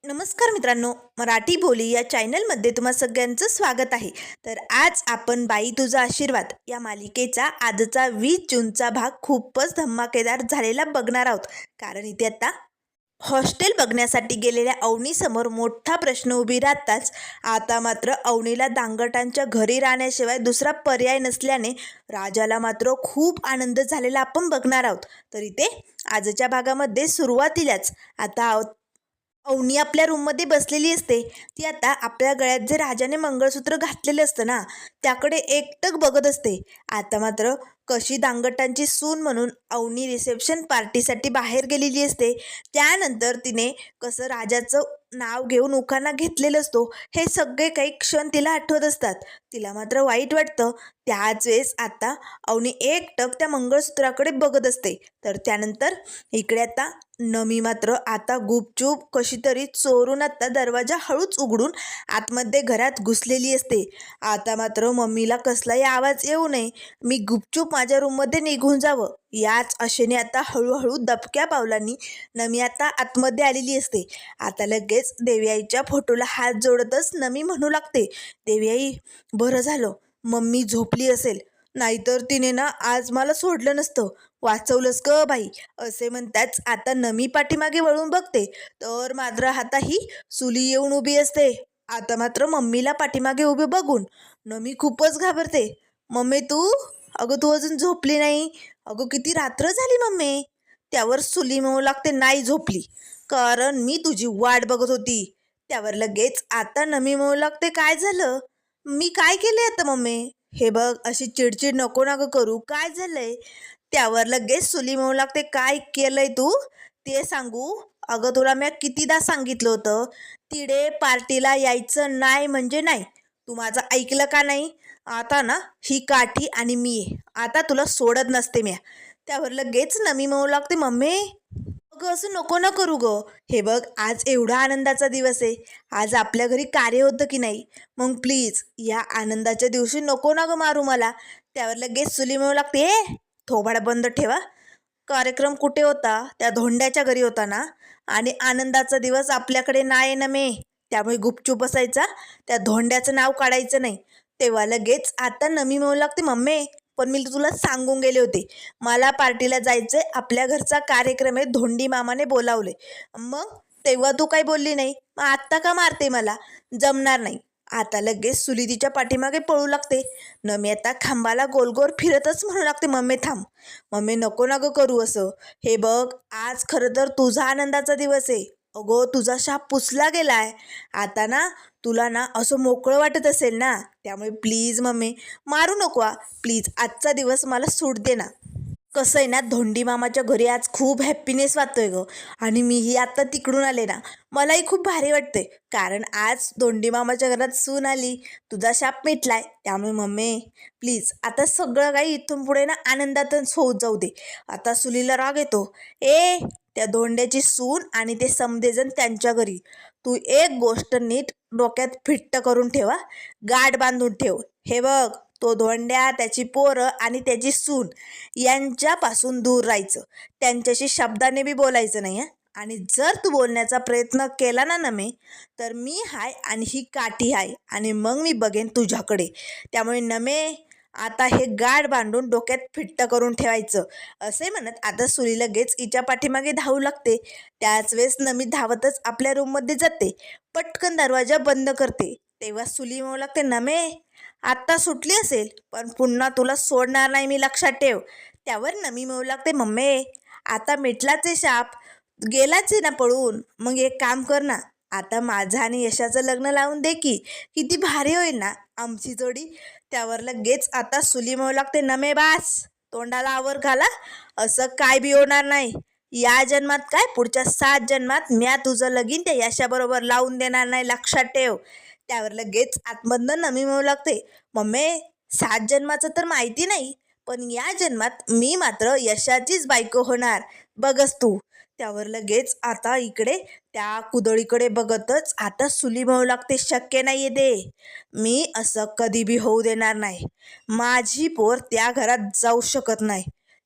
नमस्कार मित्रांनो, मराठी बोली या चॅनलमध्ये तुम्हा सगळ्यांचं स्वागत आहे. तर आज आपण बाई तुझा आशीर्वाद या मालिकेचा आजचा 20 जूनचा भाग खूपच धमाकेदार झालेला बघणार आहोत. कारण इथे आता हॉस्टेल बघण्यासाठी गेलेल्या अवनीसमोर मोठा प्रश्न उभी राहताच आता मात्र अवनीला दांगटांच्या घरी राहण्याशिवाय दुसरा पर्याय नसल्याने राजाला मात्र खूप आनंद झालेला आपण बघणार आहोत. तर इथे आजच्या भागामध्ये सुरुवातीलाच आता अवनी आपल्या रूममध्ये बसलेली असते. ती आता आपल्या गळ्यात जे राजाने मंगळसूत्र घातलेलं असतं ना, त्याकडे एकटक बघत असते. आता मात्र कशी दांगटांची सून म्हणून अवनी रिसेप्शन पार्टीसाठी बाहेर गेलेली असते. त्यानंतर तिने कसं राजाचं नाव घेऊन उखाणा घेतलेलं असतो, हे सगळे काही क्षण तिला आठवत असतात. तिला मात्र वाईट वाटतं. त्याच वेळेस आता अवनी एकटक त्या मंगळसूत्राकडे बघत असते. तर त्यानंतर इकडे आता नमी मात्र आता गुपचूप कशी तरी चोरून आता दरवाजा हळूच उघडून आतमध्ये घरात घुसलेली असते. आता मात्र मम्मीला कसलाही आवाज येऊ नये, मी गुपचूप माझ्या रूममध्ये निघून जावं, याच आशेने आता हळूहळू दबक्या पावलांनी नमी आता आतमध्ये आलेली असते. आता लगेच देवीआईच्या फोटोला हात जोडतच नमी म्हणू लागते, देवीआई बरं झालं मम्मी झोपली असेल, नाहीतर तिने ना आज मला सोडलं नसतं, वाचवलंस ग बाई. असे म्हणताच आता नमी पाठीमागे वळून बघते तर मात्र आता ही सुली येऊन उभी असते. आता मात्र मम्मीला पाठीमागे उभे बघून नमी खूपच घाबरते. मम्मी तू, अगं तू अजून झोपली नाही, अगं किती रात्र झाली मम्मी. त्यावर सुली म्हणू लागते, नाही झोपली, कारण मी तुझी वाट बघत होती. त्यावर लगेच आता नमी म्हणू लागते, काय झालं, मी काय केले आता मम्मी. हे बघ अशी चिडचिड नको ना गं करू, काय झालंय. त्यावर लगेच सुली म्हणू लागते, काय केलंय तू ते सांगू. अगं तुला मी कितीदा सांगितलं होतं, तिडे पार्टीला यायचं नाही म्हणजे नाही, तू माझं ऐकलं का नाही. आता ना ही काठी आणि मी आहे, आता तुला सोडत नसते मी. त्यावर लगेच नमी म्हणू लागते, मम्मी अगं असं नको ना करू ग. हे बघ आज एवढा आनंदाचा दिवस आहे, आज आपल्या घरी कार्य होतं की नाही, मग प्लीज या आनंदाच्या दिवशी नको ना ग मारू मला. त्यावर लगेच सुली म्हणू लागते, थोबाड बंद ठेवा, कार्यक्रम कुठे होता, त्या धोंड्याच्या घरी होता ना, आणि आनंदाचा दिवस आपल्याकडे नाही ना मे, त्यामुळे गुपचूप बसायचा, त्या धोंड्याचं नाव काढायचं नाही. तेव्हा लगेच आता नमी म्हणू लागते, मम्मी पण मी तुला सांगून गेले होते, मला पार्टीला जायचंय, आपल्या घरचा कार्यक्रम आहे, धोंडी मामाने बोलावले, मग तेव्हा तू काही बोलली नाही, मग आत्ता का मारते मला, जमणार नाही. आता लगेच सुली तिच्या पाठीमागे पळू लागते. नमी आता खांबाला गोलगोल फिरतच म्हणू लागते, मम्मी थांब, मम्मी नको ना गं करू असं. हे बघ आज खरं तर तुझा आनंदाचा दिवस आहे, अगो तुझा शाप पुसला गेलाय, आता ना तुला ना असं मोकळं वाटत असेल ना, त्यामुळे प्लीज मम्मी मारू नको, प्लीज आजचा दिवस मला सूट दे ना. कसं आहे ना, धोंडी मामाच्या घरी आज खूप हॅप्पीनेस वाटतोय ग, आणि मीही आता तिकडून आले ना, मलाही खूप भारी वाटते, कारण आज धोंडी मामाच्या घरात सून आली, तुझा शाप मिटलाय, त्यामुळे मम्मी प्लीज आता सगळं काही इथून पुढे ना आनंदातच होत जाऊ दे. आता सुलीला राग येतो, त्या धोंड्याची सून आणि ते समधेजण त्यांच्या घरी, तू एक गोष्ट नीट डोक्यात फिट्ट करून ठेवा, गाठ बांधून ठेव. हे बघ तो धोंड्या, त्याची पोरं आणि त्याची सून यांच्यापासून दूर राहायचं, त्यांच्याशी शब्दाने बी बोलायचं नाही. आणि जर तू बोलण्याचा प्रयत्न केला ना नमे, तर मी हाय आणि ही काठी हाय, आणि मग मी बघेन तुझ्याकडे. त्यामुळे नमे आता हे गाड बांधून डोक्यात फिट्ट करून ठेवायचं. असे म्हणत आता सुली लगेच हिच्या पाठीमागे धावू लागते. त्याच वेळेस नमी धावतच आपल्या रूममध्ये जाते, पटकन दरवाजा बंद करते. तेव्हा सुली म्हणू लागते, नमे आत्ता सुटली असेल, पण पुन्हा तुला सोडणार नाही मी, लक्षात ठेव. त्यावर नमी म्हणू लागते, मम्मी आता मिटलाच आहे शाप, गेलाच आहे ना पळून, मग एक काम कर ना, आता माझं आणि यशाचं लग्न लावून दे की, किती भारी होईल ना आमची जोडी. त्यावर लगेच आता सुली म्हणू लागते, नमे बास, तोंडाला आवर घाला, असं काय बी होणार नाही, या जन्मात काय पुढच्या 7 जन्मात म्या तुझं लगीन त्या यशाबरोबर लावून देणार नाही, लक्षात ठेव. त्यावर लगेच आतमधनं नमी म्हणू लागते, मम्मी 7 जन्माचं तर माहिती नाही, पण या जन्मात मी मात्र यशाचीच बायको होणार, बघच तू. त्यावर लगेच आता इकडे त्या कुदळीकडे बघतच आता सुली म्हणू लागते, शक्य नाही दे, मी असं कधी बी होऊ देणार नाही, माझी पोर त्या घरात जाऊ शकत नाही.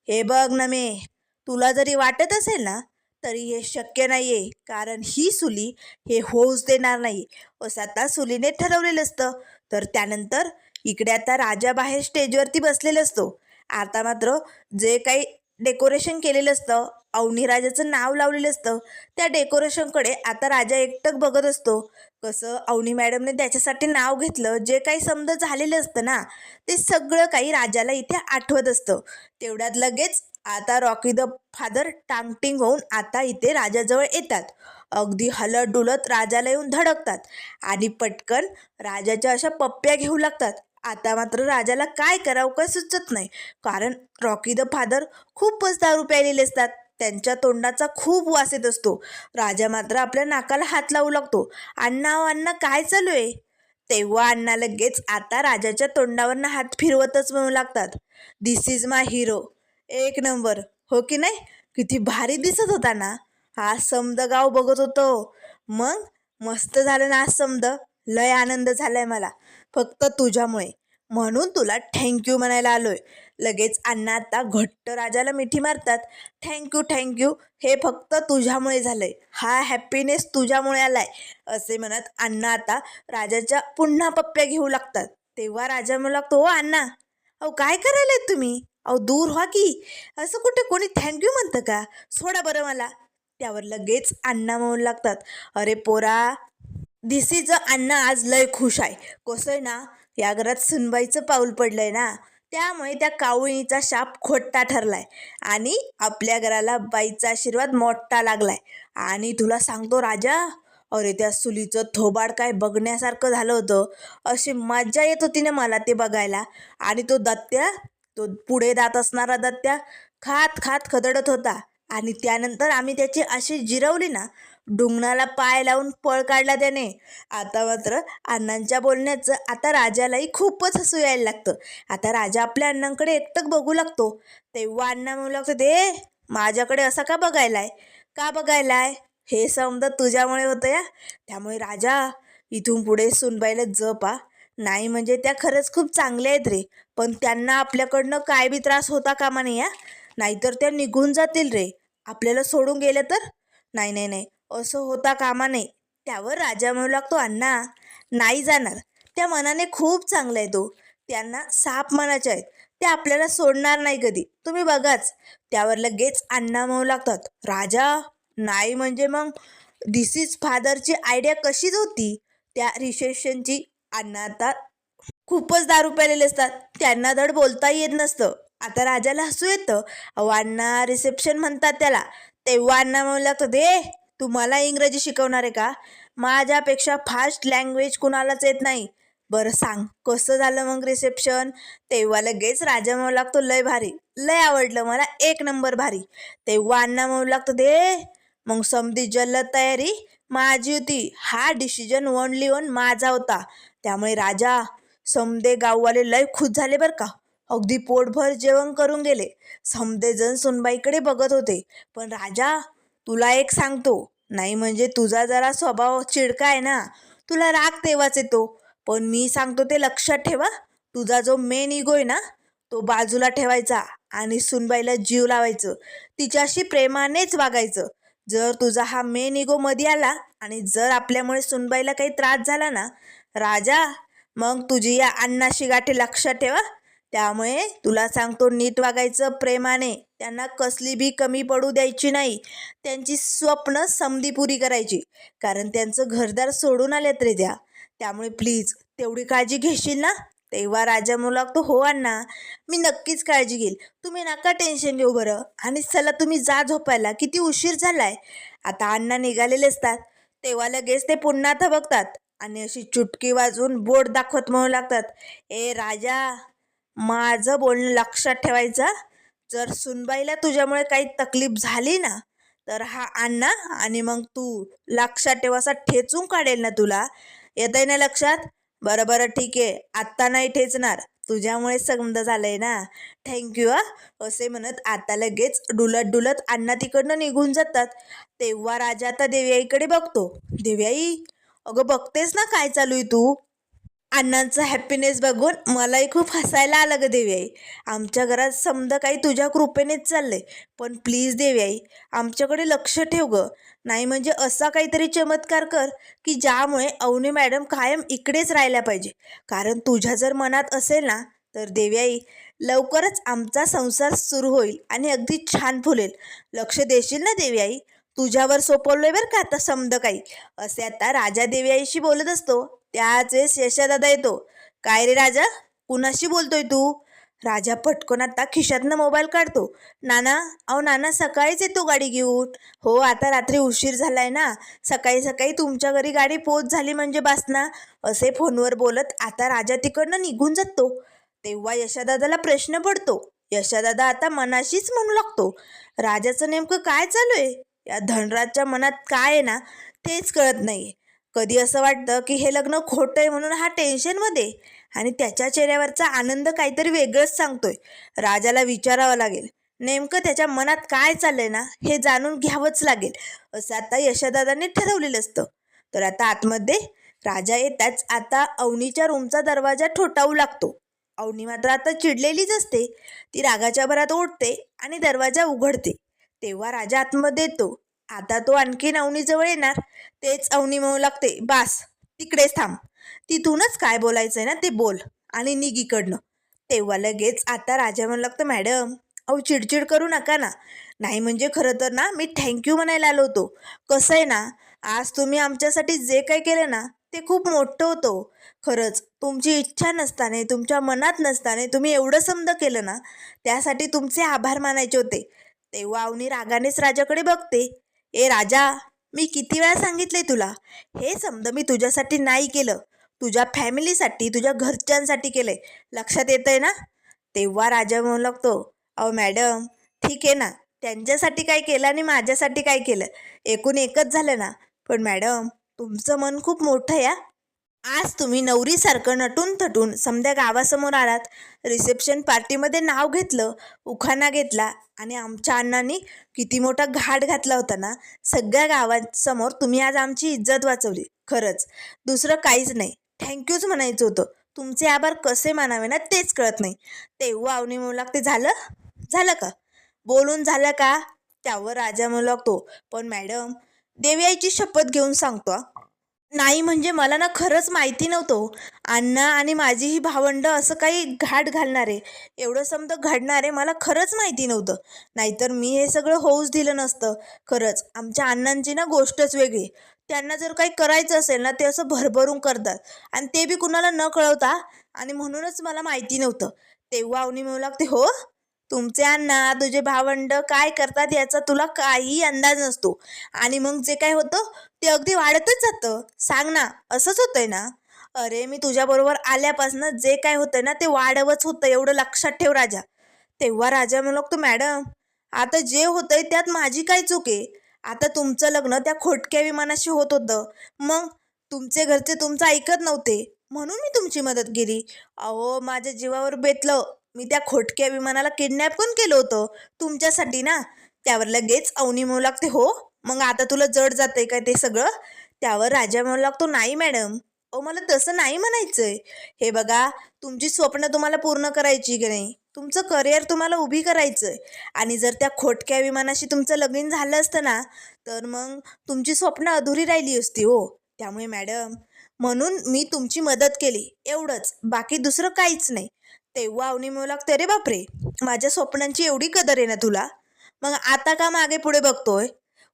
हे बघ ना, मी तुला जरी वाटत असेल ना, तरी हे शक्य नाही आहे, कारण ही सुली हे होऊच देणार नाही असं आता सुलीने ठरवलेलं असतं. तर त्यानंतर इकडे आता राजा बाहेर स्टेजवरती बसलेला असतो. आता मात्र जे काही डेकोरेशन केलेलं असतं, अवनी राजाचं नाव लावलेलं असतं, त्या डेकोरेशनकडे आता राजा एकटक बघत असतो. कसं अवनी मॅडमने त्याच्यासाठी नाव घेतलं, जे काही समजा झालेलं असतं ना, ते सगळं काही राजाला इथे आठवत असतं. तेवढ्यात लगेच आता रॉकी द फादर टांगटिंग होऊन आता इथे राजाजवळ येतात. अगदी हलत डुलत राजाला येऊन धडकतात आणि पटकन राजाच्या अशा पप्प्या घेऊ लागतात. आता मात्र राजाला काय करावं काय सुचत नाही, कारण रॉकी द फादर खूपच दारू प्यायलेले असतात. त्यांच्या तोंडाचा खूप वास येत असतो. राजा मात्र आपल्या नाकाला हात लावू लागतो. अण्णा ओ अण्णा, काय चालू आहे? तेव्हा अण्णा लगेच आता राजाच्या तोंडावरनं हात फिरवतच म्हणू लागतात, दिस इज माय हिरो. एक नंबर, हो की नाही? किती भारी दिसत होता ना? आज समद गाव बघत होतो. मग मस्त झालं ना आज समद. लय आनंद झालाय मला, फक्त तुझ्यामुळे. म्हणून तुला थँक्यू म्हणायला आलोय. लगेच अण्णा आता घट्ट राजाला मिठी मारतात. थँक्यू थँक्यू, हे फक्त तुझ्यामुळे झालंय. हा हॅपीनेस तुझ्यामुळे आलाय असे म्हणत अण्णा आता राजाच्या पुन्हा पप्प्या घेऊ लागतात. तेव्हा राजा म्हणू लागतो, हो अण्णा, अहो काय करायलाय तुम्ही? अहो दूर व्हा की. असं कुठे कोणी थँक्यू म्हणतं का? सोडा बरं मला. त्यावर लगेच अण्णा म्हणू लागतात, अरे पोरा, धिस इज अण्णा आज लय खुश आहे. कसं आहे ना, या घरात सुनबाईचं पाऊल पडलंय ना, त्यामुळे त्या कावळीचा शाप खोटा ठरलाय आणि आपल्या घराला बाईचा आशीर्वाद मोठा लागलाय. आणि तुला सांगतो राजा, अरे त्या सुलीचं थोबाड काय बघण्यासारखं झालं होतं. अशी मज्जा येत होती ना मला ते बघायला. आणि तो दत्त्या, तो पुढे जात असणारा दत्त्या खात खात खदडत होता. आणि त्यानंतर आम्ही त्याची अशी जिरवली ना, डुंगणाला पाय लावून पळ काढला त्याने. आता मात्र अण्णांच्या बोलण्याचं आता राजालाही खूपच हसू यायला लागतं. आता राजा आपल्या अण्णांकडे एकटक बघू लागतो. तेव्हा अण्णा म्हणू लागतो, दे माझ्याकडे असा का बघायलाय? का बघायलाय? हे समजा तुझ्यामुळे होतं या. त्यामुळे राजा, इथून पुढे सुनबाईला जपा. नाही म्हणजे त्या खरंच खूप चांगल्या आहेत रे, पण त्यांना आपल्याकडनं काय बी त्रास होता कामा नाही या. नाहीतर त्या निघून जातील रे, आपल्याला सोडून गेलं तर. नाही नाही नाही, असं होता कामा नये. त्यावर राजा म्हणू लागतो, अण्णा नाही जाणार. त्या मनाने खूप चांगलं आहे तो. त्यांना साप मनाचे आहेत, ते आपल्याला सोडणार नाही कधी, तुम्ही बघाच. त्यावर लगेच अण्णा म्हणू लागतात, राजा नाही म्हणजे मग धिस इज फादरची आयडिया कशीच होती त्या रिसेप्शनची? अण्णा आता खूपच दारू प्यालेले असतात, त्यांना धड बोलता येत नसतं. आता राजाला हसू येतं. अहो अण्णा, रिसेप्शन म्हणतात त्याला. तेव्हा अण्णा म्हणू लागतो, दे तुम्हाला इंग्रजी शिकवणार आहे का? माझ्यापेक्षा फास्ट लँग्वेज कुणालाच येत नाही. बरं सांग, कसं झालं मग रिसेप्शन? तेव्हा लगेच राजा म्हणू लागतो, लय भारी, लय आवडलं मला, एक नंबर भारी. तेव्हा अण्णा म्हणू लागतो, दे मग समधी जल्लद तयारी माझी होती. हा डिसिजन ओनली ओन माझा होता. त्यामुळे राजा, समदे गाववाले लय खुश झाले बरं का. अगदी पोटभर जेवण करून गेले. समदेजण सुनबाईकडे बघत होते. पण राजा, तुला एक सांगतो, नाही म्हणजे तुझा जरा स्वभाव चिडका आहे ना, तुला राग तेव्हाच येतो. पण मी सांगतो ते लक्षात ठेवा. तुझा जो मेन इगो आहे ना, तो बाजूला ठेवायचा आणि सुनबाईला जीव लावायचं, तिच्याशी प्रेमानेच वागायचं. जर तुझा हा मेन इगो मध्ये आला आणि जर आपल्यामुळे सुनबाईला काही त्रास झाला ना राजा, मग तुझी या अण्णाशी गाठी लक्षात ठेवा. त्यामुळे तुला सांगतो, नीट वागायचं प्रेमाने, त्यांना कसली बी कमी पडू द्यायची नाही. त्यांची स्वप्न समधी पुरी करायची, कारण त्यांचं घरदार सोडून आलेत रे त्या. त्यामुळे प्लीज तेवढी काळजी घेशील ना? तेव्हा राजा म्हणू लागतो, हो अण्णा, मी नक्कीच काळजी घेईल, तुम्ही नका टेन्शन घेऊ बरं. आणि चला तुम्ही जा झोपायला, किती उशीर झालाय. आता अण्णा निघालेले असतात. तेव्हा लगेच ते पुन्हा थबकतात आणि अशी चुटकी वाजवून बोट दाखवत म्हणू लागतात, ए राजा, माझं बोलणं लक्षात ठेवायचं. जर सुनबाईला तुझ्यामुळे काही तकलीफ झाली ना, तर हा अण्णा आणि मग तू लक्षात ठेव, असा ठेचून काढेल ना तुला. येतंय ना लक्षात? बरं बरं ठीक आहे, आत्ता नाही ठेचणार, तुझ्यामुळे समज झालंय ना. थँक्यू हा. असे म्हणत आता लगेच डुलत डुलत अण्णा तिकडनं निघून जातात. तेव्हा राजा आता देवयाईकडे बघतो. देवयाई, अगं बघतेस ना काय चालू आहे तू? अण्णांचं हॅपीनेस बघून मलाही खूप हसायला आलं ग देवीआई. आमच्या घरात समजा काही तुझ्या कृपेनेच चाललंय. पण प्लीज देवीआई, आमच्याकडे लक्ष ठेव ग. नाही म्हणजे असा काहीतरी चमत्कार कर की ज्यामुळे अवनी मॅडम कायम इकडेच राहायला पाहिजे. कारण तुझ्या जर मनात असेल ना, तर देवीआई लवकरच आमचा संसार सुरू होईल आणि अगदी छान फुलेल. लक्ष देशील ना देवीआई? तुझ्यावर सोपवलंय बरं का आता समद काही. असे आता राजा देवीआईशी बोलत असतो त्याच वेळेस यशादादा येतो. काय रे राजा, कुणाशी बोलतोय तू? राजा पटकन आता खिशातनं मोबाईल काढतो. नाना, अहो नाना सकाळीच येतो गाडी घेऊन. हो आता रात्री उशीर झालाय ना, सकाळी सकाळी तुमच्या घरी गाडी पोच झाली म्हणजे बास ना. असे फोनवर बोलत आता राजा तिकडनं निघून जातो. तेव्हा यशादादाला प्रश्न पडतो. यशादादा आता मनाशीच म्हणू लागतो, राजाचं नेमकं काय चालू आहे? या धनराजच्या मनात काय आहे ना तेच कळत नाही. कधी असं वाटतं की हे लग्न खोटं आहे म्हणून हा टेन्शनमध्ये, आणि त्याच्या चेहऱ्यावरचा आनंद काहीतरी वेगळंच सांगतोय. राजाला विचारावं लागेल नेमकं त्याच्या मनात काय चाललंय ना, हे जाणून घ्यावंच लागेल असं आता यशादादांनी ठरवलेलं असतं. तर आता आतमध्ये राजा येताच आता अवनीच्या रूमचा दरवाजा ठोठावू लागतो. अवनी मात्र आता चिडलेलीच असते. ती रागाच्या भरात ओढते आणि दरवाजा उघडते. तेव्हा राजा आतमध्ये येतो. आता तो आणखीन अवनीजवळ येणार तेच अवनी म्हणू लागते, बास तिकडेच थांब. तिथूनच काय बोलायचंय ना ते बोल आणि निघ इकडनं. तेव्हा लगेच आता राजा म्हणू लागतं, मॅडम अहो चिडचिड करू नका ना. नाही म्हणजे खरं तर ना मी थँक्यू म्हणायला आलो होतो. कसं आहे ना, आज तुम्ही आमच्यासाठी जे काही केलं ना ते खूप मोठं होतं. खरंच तुमची इच्छा नसताना, तुमच्या मनात नसताना तुम्ही एवढं समज केलं ना, त्यासाठी तुमचे आभार मानायचे होते. तेव्हा अवनी रागानेच राजाकडे बघते. ए राजा, मी किती वेळा सांगितले तुला, हे समज मी तुझ्यासाठी नाही केलं, तुझ्या फॅमिलीसाठी, तुझ्या घरच्यांसाठी केलंय. लक्षात येतंय ना? तेव्हा राजा म्हणू लागतो, अहो मॅडम ठीक आहे ना, त्यांच्यासाठी काय केलं आणि माझ्यासाठी काय केलं, एकूण एकच झालं ना. पण मॅडम तुमचं मन खूप मोठं आहे. आज तुम्ही नवरीसारखं नटून थटून समध्या गावासमोर आलात, रिसेप्शन पार्टीमध्ये नाव घेतलं, उखाणा घेतला आणि आमच्या अण्णांनी किती मोठा घाट घातला होता ना. सगळ्या गावांसमोर तुम्ही आज आमची इज्जत वाचवली. खरंच दुसरं काहीच नाही, थँक्यूच म्हणायचं होतं. तुमचे आभार कसे मानावे ना तेच कळत नाही. तेव्हा अवनी म्हणू लागते, झालं झालं का, बोलून झालं का? त्यावर राजा म्हणू लागतो, पण मॅडम देवीआईची शपथ घेऊन सांगतो नाही म्हणजे मला ना खरंच माहिती नव्हतं अण्णा आणि माझी ही भावंड असं काही घाट घालणारे, एवढं समजा घडणारे मला खरंच माहिती नव्हतं. नाहीतर मी हे सगळं होऊच दिलं नसतं. खरंच आमच्या अण्णांची ना गोष्टच वेगळी. त्यांना जर काही करायचं असेल ना ते असं भरभरून करतात, आणि ते बी कुणाला न कळवता, आणि म्हणूनच मला माहिती नव्हतं. तेव्हा अवनी म्हणू लागते, हो तुमचे अण्णा तुझे भावंड काय करतात याचा तुला काही अंदाज नसतो, आणि मग जे काय होतं ते अगदी वाढतच जातं. सांग ना, असंच होतंय ना? अरे मी तुझ्याबरोबर आल्यापासून जे काय होतंय ना ते वाढवच होतं, एवढं लक्षात ठेव राजा. तेव्हा राजा म्हणू लागतो, मॅडम आता जे होतंय त्यात माझी काय चूक आहे? आता तुमचं लग्न त्या खोटक्या विमानाशी होत होतं, मग तुमचे घरचे तुमचं ऐकत नव्हते म्हणून मी तुमची मदत केली. अहो माझ्या जीवावर बेतलं, मी त्या खोटक्या विमानाला किडनॅप पण केलं होतं तुमच्यासाठी ना. त्यावर लगेच अवनी म्हणू लागते, हो मग आता तुला जड जातंय काय ते सगळं? त्यावर राजा म्हणू लागतो, नाही मॅडम, अहो मला तसं नाही म्हणायचंय. हे बघा, तुमची स्वप्न तुम्हाला पूर्ण करायची की नाही, तुमचं करिअर तुम्हाला उभी करायचंय, आणि जर त्या खोटक्या विमानाशी तुमचं लगीन झालं असतं ना, तर मग तुमची स्वप्न अधुरी राहिली असती हो. त्यामुळे मॅडम म्हणून मी तुमची मदत केली एवढंच, बाकी दुसरं काहीच नाही. तेव्हा अवनी म्हणू लागते, अरे बापरे, माझ्या स्वप्नांची एवढी कदर आहे ना तुला? मग आता का मागे पुढे बघतोय?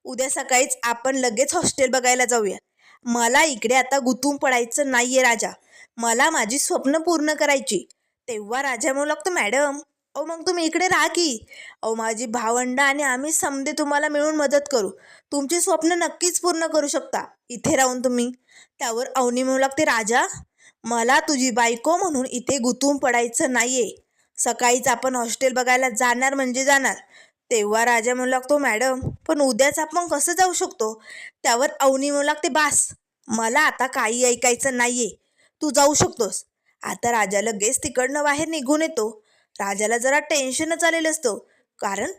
उद्या सकाळीच आपण लगेच हॉस्टेल बघायला जाऊया. मला इकडे आता गुंतून पडायचं नाहीये राजा, मला माझी स्वप्न पूर्ण करायची. तेव्हा राजा म्हणू लागतो, मॅडम अहो मग तुम्ही इकडे राहा की. अहो माझी भावंड आणि आम्ही समधे तुम्हाला मिळून मदत करू, तुमची स्वप्न नक्कीच पूर्ण करू शकता इथे राहून तुम्ही. त्यावर अवनी म्हणू लागते, राजा मला तुझी बायको म्हणून इथे गुंतून पडायचं नाहीये, सकाळीच आपण हॉस्टेल बघायला जाणार म्हणजे जाणार. तेव्हा राजा म्हणू लागतो, मॅडम पण उद्याच आपण कसं जाऊ शकतो? त्यावर अवनी म्हणू लागते, बास मला आता काही ऐकायचं नाहीये, तू जाऊ शकतोस. आता राजा लगेच तिकडनं बाहेर निघून येतो. राजाला जरा टेन्शनच आलेलं असतं, कारण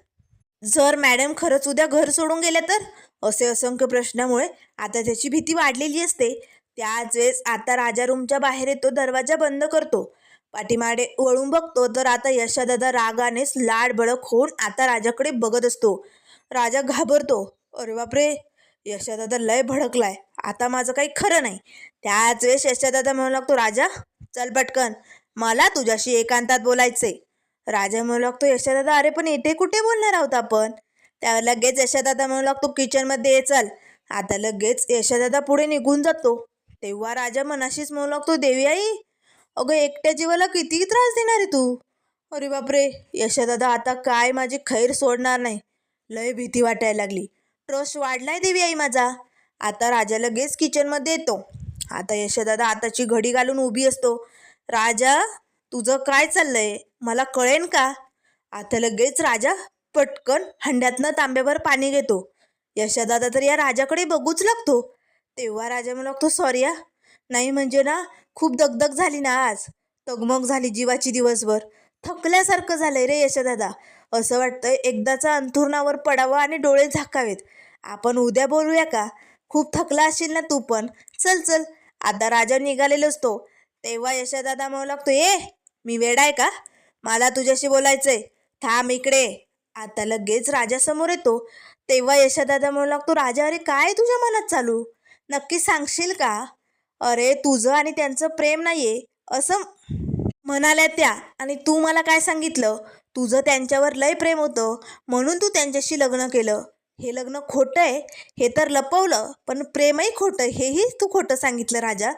जर मॅडम खरंच उद्या घर सोडून गेल्या तर, असे असंख्य प्रश्नामुळे आता त्याची भीती वाढलेली असते. त्याच वेळेस आता राजा रूमच्या बाहेर येतो, दरवाजा बंद करतो. पाठीमागे वळून बघतो तर आता यशोदादा रागानेच लाड बडक होऊन आता राजाकडे बघत असतो. राजा घाबरतो. अरे बापरे, यशोदादा लय भडकलाय, आता माझं काही खरं नाही. त्याच वेळेस यशोदादा म्हणू लागतो, राजा चल पटकन, मला तुझ्याशी एकांतात बोलायचंय. राजा म्हणू लागतो, यशोदादा अरे पण इथे कुठे बोलणार आहोत आपण? त्यावर लगेच यशोदादा म्हणू लागतो, किचनमध्ये ये चल. आता लगेच यशोदादा पुढे निघून जातो. तेव्हा राजा मनाशीच म्हणू लागतो, देवी आई, अगं एकट्या जीवाला किती त्रास देणार आहे तू? अरे बापरे, यशोदादा आता काय माझी खैर सोडणार नाही. लय भीती वाटायला लागली. ट्रस्ट वाढलाय देवी आई माझा. आता राजा लगेच किचनमध्ये येतो. आता यशोदादा आताची घडी घालून उभी असतो. राजा तुझं काय चाललंय, मला कळेन का? आता लगेच राजा पटकन हंड्यातनं तांब्याभर पाणी घेतो. यशोदादा तर या राजाकडे बघूच लागतो. तेव्हा राजा म्हणू लागतो, सॉरी हा, नाही म्हणजे ना खूप दगदग झाली ना आज, तगमग झाली जीवाची दिवसभर, थकल्यासारखं झालंय रे यशोदादा. असं वाटतंय एकदाचा अंथरुणावर पडावं आणि डोळे झाकावेत. आपण उद्या बोलूया का? खूप थकला असशील ना तू पण. चल चल. आता राजा निघालेलो असतो. तेव्हा यशोदादा म्हणू लागतो, मी वेडा आहे का? मला तुझ्याशी बोलायचंय, थांब इकडे. आता लगेच राजासमोर येतो. तेव्हा यशोदादा म्हणू लागतो, राजा अरे काय तुझ्या मनात चालू, नक्की सांगशील का? अरे तुझं आणि त्यांचं प्रेम नाहीये असं म्हणाल्या त्या, आणि तू मला काय सांगितलं? तुझं त्यांच्यावर लय प्रेम होतं म्हणून तू त्यांच्याशी लग्न केलं. हे लग्न खोटं आहे हे तर लपवलं, पण प्रेमही खोटं हेही तू खोटं सांगितलं राजा.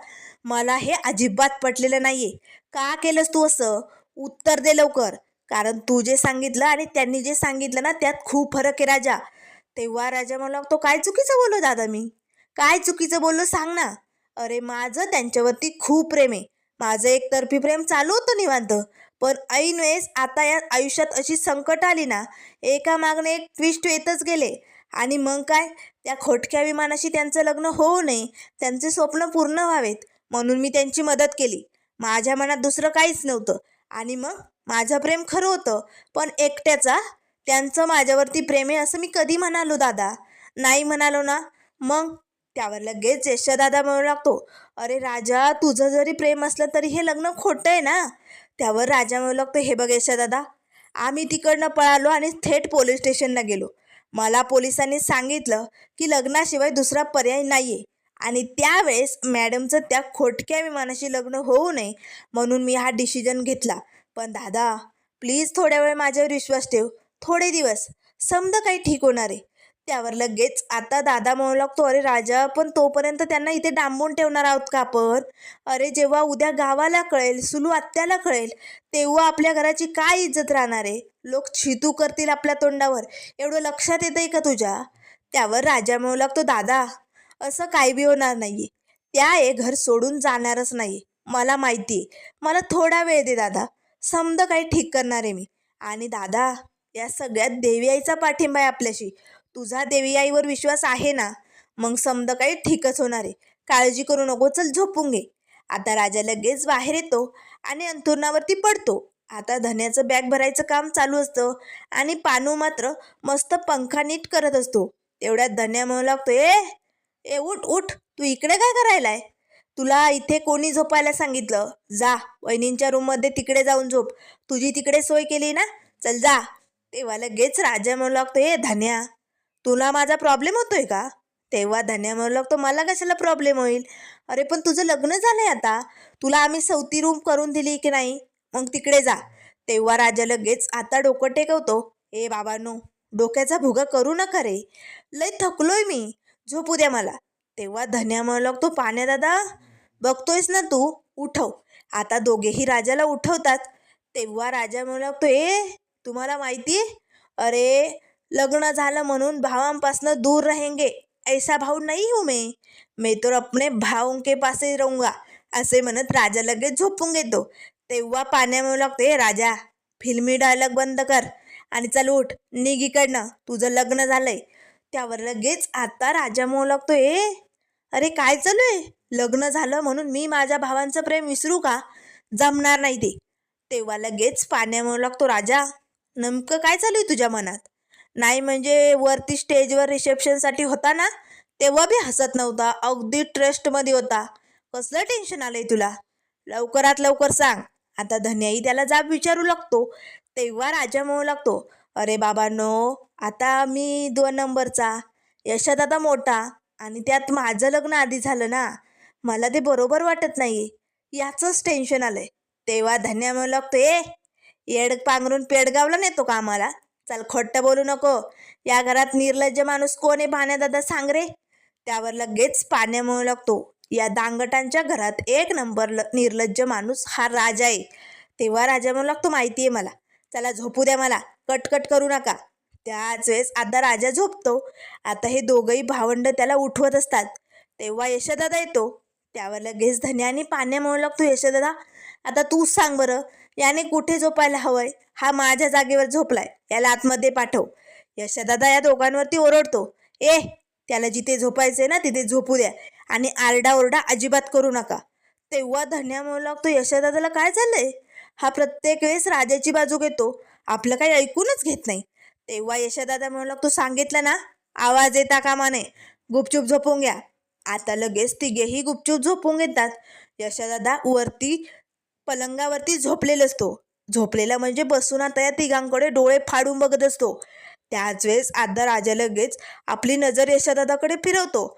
मला हे अजिबात पटलेलं नाहीये. का केलंस तू असं? उत्तर दे लवकर, कारण तू जे सांगितलं आणि त्यांनी जे सांगितलं ना त्यात खूप फरक आहे राजा. तेव्हा राजा मला तो काय चुकीचं बोललो दादा मी? काय चुकीचं बोललो सांग ना. अरे माझं त्यांच्यावरती खूप प्रेम आहे. माझं एकतर्फी प्रेम चालू होतं निवांत, पण ऐन वेळेस आता या आयुष्यात अशी संकट आली ना, एका मागणे एक ट्विस्ट येतच गेले. आणि मग काय, त्या खोटक्या विमानाशी त्यांचं लग्न होऊ नये, त्यांचे स्वप्न पूर्ण व्हावेत म्हणून मी त्यांची मदत केली. माझ्या मनात दुसरं काहीच नव्हतं. आणि मग माझं प्रेम खरं होतं, पण एकट्याचा. त्यांचं माझ्यावरती प्रेम आहे असं मी कधी म्हणालो दादा? नाही म्हणालो ना. मग त्यावर लगेच यशोदादा म्हणू लागतो, अरे राजा तुझं जरी प्रेम असलं तरी हे लग्न खोटं आहे ना. त्यावर राजा म्हणू लागतो, हे बघ यशोदादा, आम्ही तिकडनं पळालो आणि थेट पोलीस स्टेशनला गेलो. मला पोलिसांनी सांगितलं की लग्नाशिवाय दुसरा पर्याय नाही आहे, आणि त्यावेळेस मॅडमचं त्या खोटक्या विमानाशी लग्न होऊ नये म्हणून मी हा डिसिजन घेतला. पण दादा प्लीज थोड्या वेळ माझ्यावर विश्वास ठेव, थोडे दिवस, समजा काही ठीक होणार आहे. त्यावर लगेच आता दादा म्हणू लागतो, अरे राजा पण तोपर्यंत त्यांना इथे डांबून ठेवणार आहोत का आपण? अरे जेव्हा उद्या गावाला कळेल, सुलू आत्याला कळेल, तेव्हा आपल्या घराची काय इज्जत राहणार आहे? लोक छितू करतील आपल्या तोंडावर, एवढं लक्षात येतंय का तुझ्या? त्यावर राजा म्हणू लागतो, दादा असं काही बी होणार नाहीये. त्या हे घर सोडून जाणारच नाही, मला माहिती आहे. मला थोडा वेळ दे दादा, समजा काही ठीक करणार आहे मी. आणि दादा या सगळ्यात देवी आईचा पाठिंबा आहे आपल्याशी. तुझा देवी आईवर विश्वास आहे ना, मग समजा काही ठीकच होणार आहे. काळजी करू नको, चल झोपून घे. आता राजा लगेच बाहेर येतो आणि अंथरुणावरती पडतो. आता धन्याचं बॅग भरायचं काम चालू असतं आणि पानू मात्र मस्त पंखा नीट करत असतो. तेवढ्यात धन्या म्हणू लागतो, ए उठ उठ, तू इकडे काय करायलाय? तुला इथे कोणी झोपायला सांगितलं? जा वहिनींच्या रूममध्ये तिकडे जाऊन झोप, तुझी तिकडे सोय केली ना, चल जा. तेव्हा लगेच राजा म्हणू लागतो, धन्या तुला माझा प्रॉब्लेम होतोय का? तेव्हा धन्या म्हणू लागतो, मला कशाला प्रॉब्लेम होईल? अरे पण तुझं लग्न झालंय आता, तुला आम्ही सवती रूम करून दिली की नाही, मग तिकडे जा. तेव्हा राजा लगेच आता डोकं टेकवतो, बाबांनो डोक्याचा भुगा करू नका रे, लय थकलोय मी, झोपू द्या मला. तेव्हा धन्या म्हणू लागतो, पाण्या दादा बघतोयस ना तू, उठव. आता दोघेही राजाला उठवतात. तेव्हा राजा म्हणू लागतो, तुम्हाला माहिती आहे, अरे लग्न झालं म्हणून भावांपासनं दूर रहेंगे, ऐसा भाऊ नाही हूँ मैं तो अपने भावों के पास ही रहूंगा, असे म्हणत राजा लगेच झोपून घेतो. तेव्हा पाण्या म्हणू लागतो, राजा फिल्मी डायलॉग बंद कर आणि चल उठ, निघ इकडनं, तुझं लग्न झालंय. त्यावर लगेच आता राजा म्हणू लागतो, अरे काय चालू आहे? लग्न झालं म्हणून मी माझ्या भावांचं प्रेम विसरू का? जमणार नाही ते. तेव्हा लगेच पाण्या म्हणू लागतो, राजा नेमकं काय चालू आहे तुझ्या मनात? नाही म्हणजे वरती स्टेजवर रिसेप्शनसाठी होता ना, तेव्हा बी हसत नव्हता, अगदी ट्रस्टमध्ये होता, कसलं टेन्शन आलंय तुला? लवकरात लवकर सांग. आता धन्याही त्याला जाब विचारू लागतो. तेव्हा राजा म्हणू लागतो, अरे बाबांनो, आता मी 2 नंबरचा, यशात आता मोठा, आणि त्यात माझं लग्न आधी झालं ना. मला ते बरोबर वाटत नाही, याचंच टेन्शन आलंय. तेव्हा धन्या म्हणू लागतो, येड पांघरून पेडगावला नेतो का आम्हाला? चल, खोटं बोलू नको. या घरात निर्लज्ज माणूस कोण आहे पाण्या दादा, सांग रे. त्यावर लगेच पाण्या म्हणू लागतो, या दांगटांच्या घरात 1 नंबर निर्लज्ज माणूस हा राजा आहे. तेव्हा राजा म्हणू लागतो, माहिती आहे मला. चला झोपू द्या मला, कटकट करू नका. त्याच वेळेस आता राजा झोपतो. आता हे दोघंही भावंड त्याला उठवत असतात. तेव्हा यशोदादा येतो. त्यावर लगेच धन्या आणि पाण्या म्हणू लागतो, यशोदादा, आता तूच सांग बरं, याने कुठे झोपायला हवंय? हा माझ्या जागेवर झोपलाय, याला आतमध्ये पाठव. यशोदादा या दोघांवरती ओरडतो, त्याला जिथे झोपायचंय ना तिथे झोपू द्या, आणि आरडाओरडा अजिबात करू नका. तेव्हा धन्या म्हणू लागतो, यशोदादाला काय झालंय? हा प्रत्येक वेळेस राजाची बाजू घेतो, आपलं काही ऐकूनच घेत नाही. तेव्हा यशोदादा म्हणू लागतो, सांगितलं ना, आवाज येता कामा नये, गुपचूप झोपून घ्या. आता लगेच तिघेही गुपचूप झोपून घेतात. यशोदादा वरती पलंगावरती झोपलेला असतो. झोपलेला म्हणजे बसून आता या तिघांकडे डोळे फाडून बघत असतो. त्याच वेळेस आता राजा लगेच आपली नजर यशोदादाकडे फिरवतो.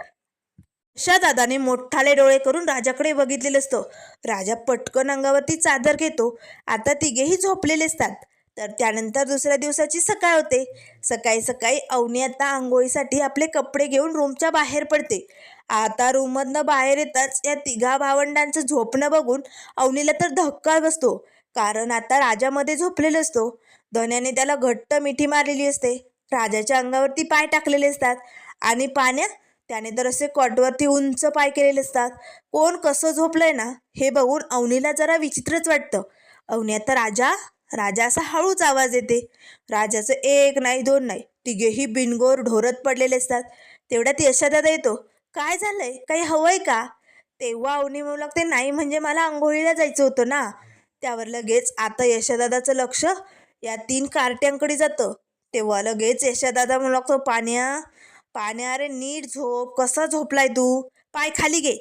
यशोदादाने मोठाले डोळे करून राजाकडे बघितलेलं असतं. राजा पटकन अंगावरती चादर घेतो. आता तिघेही झोपलेले असतात. तर त्यानंतर दुसऱ्या दिवसाची सकाळ होते. सकाळी सकाळी अवनी आता आंघोळीसाठी आपले कपडे घेऊन रूमच्या बाहेर पडते. आता रूममधनं बाहेर येताच या तिघा भावंडांचं झोपणं बघून अवनीला तर धक्का बसतो. कारण आता राजामध्ये झोपलेला असतो. धन्याने त्याला घट्ट मिठी मारलेली असते. राजाच्या अंगावरती पाय टाकलेले असतात. आणि पाण्या, त्याने तर असे कॉटवरती उंच पाय केलेले असतात. कोण कसं झोपलंय ना हे बघून अवनीला जरा विचित्रच वाटतं. अवनी आता राजा राजा असा हळूच आवाज येते. राजाचं 1 नाही 2 नाही, तिघेही बिनगोर ढोरत पडलेले असतात. तेवढ्यात यशोदादा येतो. काय झालंय, काही हवंय का? तेव्हा अवनी म्हणू लागते, नाही म्हणजे मला आंघोळीला जायचं होतं ना. त्यावर लगेच आता यशोदादाचं लक्ष या 3 कार्ट्यांकडे जातं. तेव्हा लगेच यशोदादा म्हणू लागतो, पाण्या पाण्या, अरे नीट झोप, कसा झोपलाय तू? पाय खाली घे.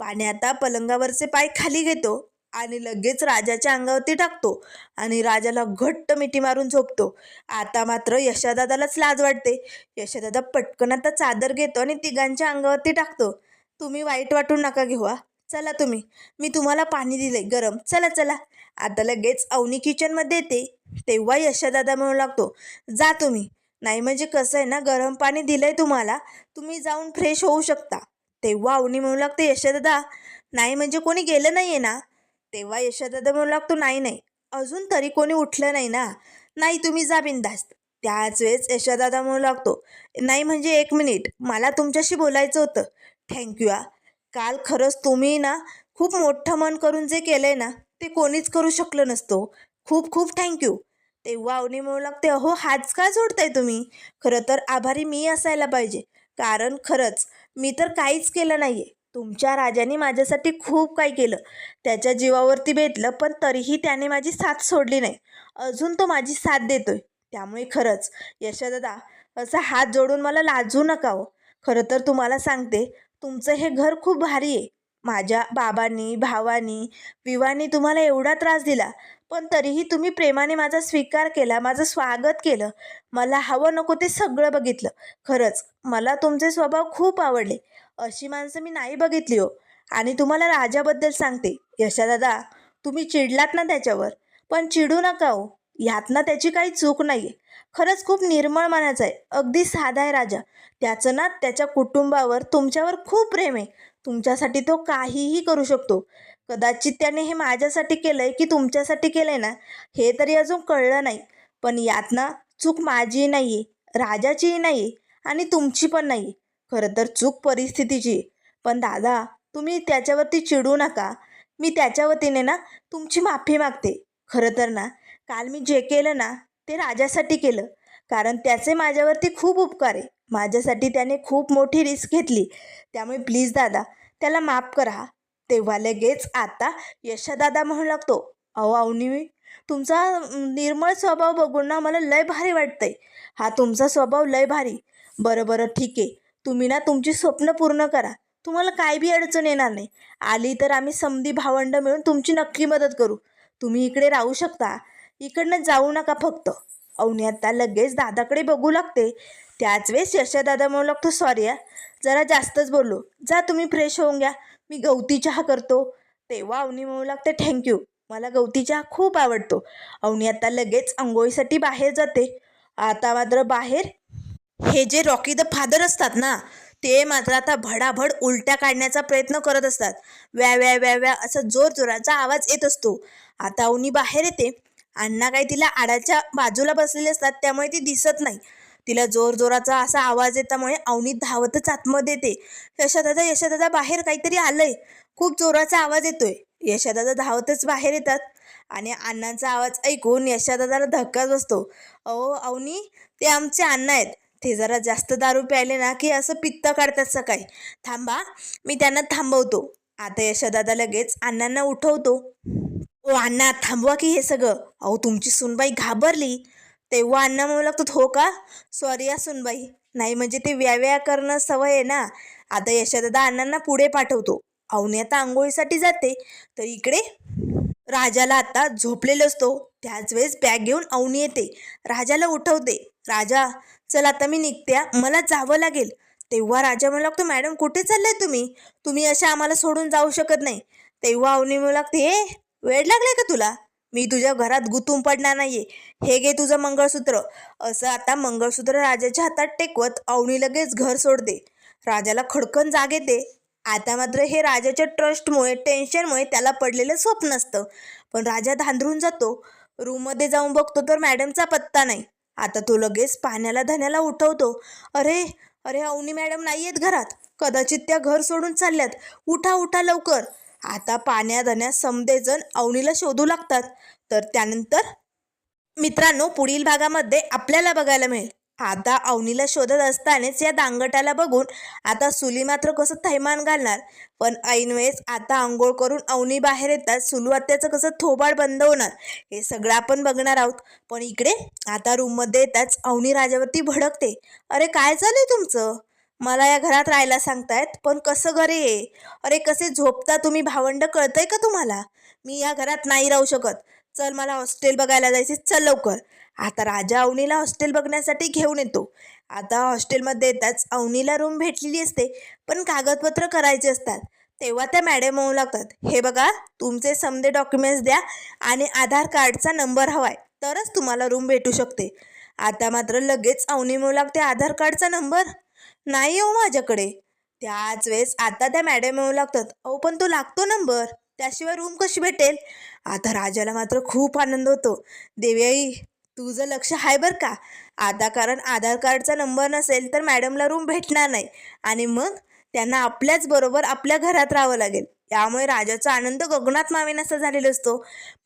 पाण्या आता पलंगावरचे पाय खाली घेतो आणि लगेच राजाच्या अंगावरती टाकतो आणि राजाला घट्ट मिठी मारून झोपतो. आता मात्र यशोदादालाच लाज वाटते. यशोदादा पटकन आता चादर घेतो आणि तिघांच्या अंगावरती टाकतो. तुम्ही वाईट वाटून नका घेऊ, चला तुम्ही, मी तुम्हाला पाणी दिलंय गरम, चला चला. आता लगेच अवनी किचनमध्ये येते. तेव्हा यशोदादा म्हणू लागतो, जा तुम्ही, नाही म्हणजे कसं आहे ना, गरम पाणी दिलंय तुम्हाला, तुम्ही जाऊन फ्रेश होऊ शकता. तेव्हा अवनी म्हणू लागते, यशोदादा, नाही म्हणजे कोणी गेलं नाही आहे ना? तेव्हा यशोदादा म्हणू लागतो, नाही नाही, अजून तरी कोणी उठलं नाही ना, नाही तुम्ही जा बिनधास्त. त्याच वेळेस यशोदादा म्हणू लागतो, नाही म्हणजे 1 मिनिट, मला तुमच्याशी बोलायचं होतं. थँक्यू काल खरंच तुम्ही ना खूप मोठं मन करून जे केलंय ना ते कोणीच करू शकलं नसतो. खूप खूप थँक्यू. तेव्हा अवनी म्हणू लागते, अहो हाच का जोडताय तुम्ही? खरं तर आभारी मी असायला पाहिजे, कारण खरंच मी तर काहीच केलं नाही आहे. तुमच्या राजाने माझ्यासाठी खूप काही केलं, त्याच्या जीवावरती बेतलं, पण तरीही त्याने माझी साथ सोडली नाही. अजून तो माझी साथ देतोय. त्यामुळे खरंच यशोदादा, असा हात जोडून मला लाजू नका हो. खरं तर तुम्हाला सांगते, तुमचं हे घर खूप भारी आहे. माझ्या बाबांनी, भावानी, विवानी तुम्हाला एवढा त्रास दिला, पण तरीही तुम्ही प्रेमाने माझा स्वीकार केला, माझं स्वागत केलं, मला हवं नको ते सगळं बघितलं. खरंच मला तुमचे स्वभाव खूप आवडले. अशी माणसं मी नाही बघितली हो. आणि तुम्हाला राजाबद्दल सांगते, यशोदादा, तुम्ही चिडलात ना त्याच्यावर, पण चिडू नका हो. ह्यात ना त्याची काही चूक नाही आहे. खरंच खूप निर्मळ मनाचा आहे, अगदी साधा आहे राजा. त्याचं ना त्याच्या कुटुंबावर, तुमच्यावर खूप प्रेम आहे. तुमच्यासाठी तो काहीही करू शकतो. कदाचित त्याने हे माझ्यासाठी केलं आहे की तुमच्यासाठी केलं आहे ना, हे तरी अजून कळलं नाही. पण यात ना चूक माझीही नाही आहे, राजाचीही नाही आहे, आणि तुमची पण नाही आहे. खरं तर चूक परिस्थितीची आहे. पण दादा, तुम्ही त्याच्यावरती चिडू नका. मी त्याच्या वतीने ना तुमची माफी मागते. खरं तर ना, काल मी जे केलं ना ते राजासाठी केलं, कारण त्याचे माझ्यावरती खूप उपकार आहे. माझ्यासाठी त्याने खूप मोठी रिस्क घेतली. त्यामुळे प्लीज दादा, त्याला माफ करा. तेव्हा लगेच आता यशोदादा म्हणू लागतो, अहो अवनी, तुमचा निर्मळ स्वभाव बघून ना मला लय भारी वाटतंय. हा तुमचा स्वभाव लय भारी. बरं बरं ठीक आहे, तुम्ही ना तुमची स्वप्न पूर्ण करा. तुम्हाला काय बी अडचण येणार नाही. आली तर आम्ही समधी भावंड मिळून तुमची नक्की मदत करू. तुम्ही इकडे राहू शकता, इकडनं जाऊ नका फक्त. अवनी आता लगेच दादाकडे बघू लागते. त्याच वेळेस यशोदादा म्हणू लागतो, सॉरी जरा जास्तच बोललो, जा तुम्ही फ्रेश होऊन घ्या, मी गवती चहा करतो. तेव्हा अवनी म्हणू लागते, थँक्यू, मला गवती चहा खूप आवडतो. अवनी आता लगेच आंघोळीसाठी बाहेर जाते. आता मात्र बाहेर हे जे रॉकी द फादर असतात ना, ते मात्र आता भडाभड उलट्या काढण्याचा प्रयत्न करत असतात. व्या व्या व्या व्या असा जोरजोराचा आवाज येत असतो. आता अवनी बाहेर येते. अण्णा काही तिला आडाच्या बाजूला बसलेले असतात, त्यामुळे ती दिसत नाही. तिला जोरजोराचा असा आवाज येतामुळे अवनी धावतच आतमध्ये येते. यशोदादा यशोदादा बाहेर काहीतरी आलंय, खूप जोराचा आवाज येतोय. यशोदादा धावतच बाहेर येतात आणि अण्णांचा आवाज ऐकून यशोदादाला धक्काच बसतो. अहो अवनी, ते आमचे अण्णा आहेत. ते जरा जास्त दारू प्यायले ना की असं पित्त काढतात सकाळी. थांबा, मी त्यांना थांबवतो. आता यशोदादा लगेच अण्णांना उठवतो. ओ अण्णा, थांबवा की हे सगळं. अहो तुमची सुनबाई घाबरली. तेव्हा अण्णा म्हणू लागतात, हो का, सॉरी या सुनबाई, नाही म्हणजे ते व्याव्या करणं सवय आहे ना. आता यशोदादा अण्णांना पुढे पाठवतो. अवनी आता आंघोळीसाठी जाते. तर इकडे राजाला आता झोपलेलो असतो. त्याच वेळेस बॅग घेऊन अवनी येते. राजाला उठवते. राजा, चल आता मी निघते, मला जावं लागेल. तेव्हा राजा म्हणू लागतो, मॅडम कुठे चाललाय तुम्ही, तुम्ही अशा आम्हाला सोडून जाऊ शकत नाही. तेव्हा अवनी म्हणू लागते, ए वेळ लागलाय का तुला, मी तुझ्या घरात गुंतून पडणार नाहीये, हे घे तुझं मंगळसूत्र. असं आता मंगळसूत्र राजाच्या हातात टेकवत अवनी लगेच घर सोडते. राजाला खडकन जाग येते. आता मात्र हे राजाच्या ट्रस्टमुळे टेन्शनमुळे त्याला पडलेलं स्वप्न असतं. पण राजा धांदरून जातो. रूममध्ये जाऊन बघतो तर मॅडमचा पत्ता नाही. आता तो लगेच पाण्याला धन्याला उठवतो. अरे अरे अवनी मॅडम नाही आहेत घरात, कदाचित त्या घर सोडून चालल्यात, उठा उठा लवकर. आता पाण्या धन्या समदेजण अवनीला शोधू लागतात. तर त्यानंतर मित्रांनो, पुढील भागामध्ये आपल्याला बघायला मिळेल. आता अवनीला शोधत असतानाच या दांगटाला बघून आता सुली मात्र कसं थैमान घालणार. पण ऐन वेळेस आता आंघोळ करून अवनी बाहेर येतात. सुलू आत्याचं कसं थोबाड बंद होणार हे सगळं आपण बघणार आहोत. पण इकडे आता रूममध्ये येताच अवनी राजावरती भडकते. अरे काय चालू आहे तुमचं, मला या घरात राहायला सांगतायत, पण कसं घर आहे, अरे कसे झोपता तुम्ही भावंड, कळतंय का तुम्हाला, मी या घरात नाही राहू शकत, चल मला हॉस्टेल बघायला जायचे, चल लवकर. आता राजा अवनीला हॉस्टेल बघण्यासाठी घेऊन येतो. आता हॉस्टेलमध्ये येताच अवनीला रूम भेटलेली असते, पण कागदपत्र करायचे असतात. तेव्हा त्या मॅडम म्हणू लागतात, हे बघा तुमचे समदे डॉक्युमेंट्स द्या आणि आधार कार्डचा नंबर हवाय, तरच तुम्हाला रूम भेटू शकते. आता मात्र लगेच अवनी म्हणू लागते, आधार कार्डचा नंबर नाही हो माझ्याकडे. त्याच वेळेस आता त्या मॅडम म्हणू लागतात, अहो पण तो लागतो नंबर, त्याशिवाय रूम कशी भेटेल. आता राजाला मात्र खूप आनंद होतो. देवी तुझं लक्ष आहे बरं का. आता कारण आधार कार्डचा नंबर नसेल तर मॅडमला रूम भेटणार नाही आणि मग त्यांना आपल्याच बरोबर आपल्या घरात राहावं लागेल. त्यामुळे राजाचा आनंद गगनात मावेनासा झालेला असतो.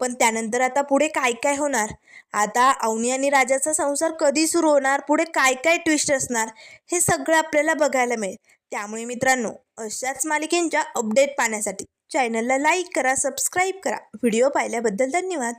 पण त्यानंतर आता पुढे काय काय होणार, आता अवनी आणि राजाचा संसार कधी सुरू होणार, पुढे काय काय ट्विस्ट असणार, हे सगळं आपल्याला बघायला मिळेल. त्यामुळे मित्रांनो, अशाच मालिकेंच्या अपडेट पाहण्यासाठी चॅनलला लाईक करा, सबस्क्राईब करा. व्हिडिओ पाहिल्याबद्दल धन्यवाद.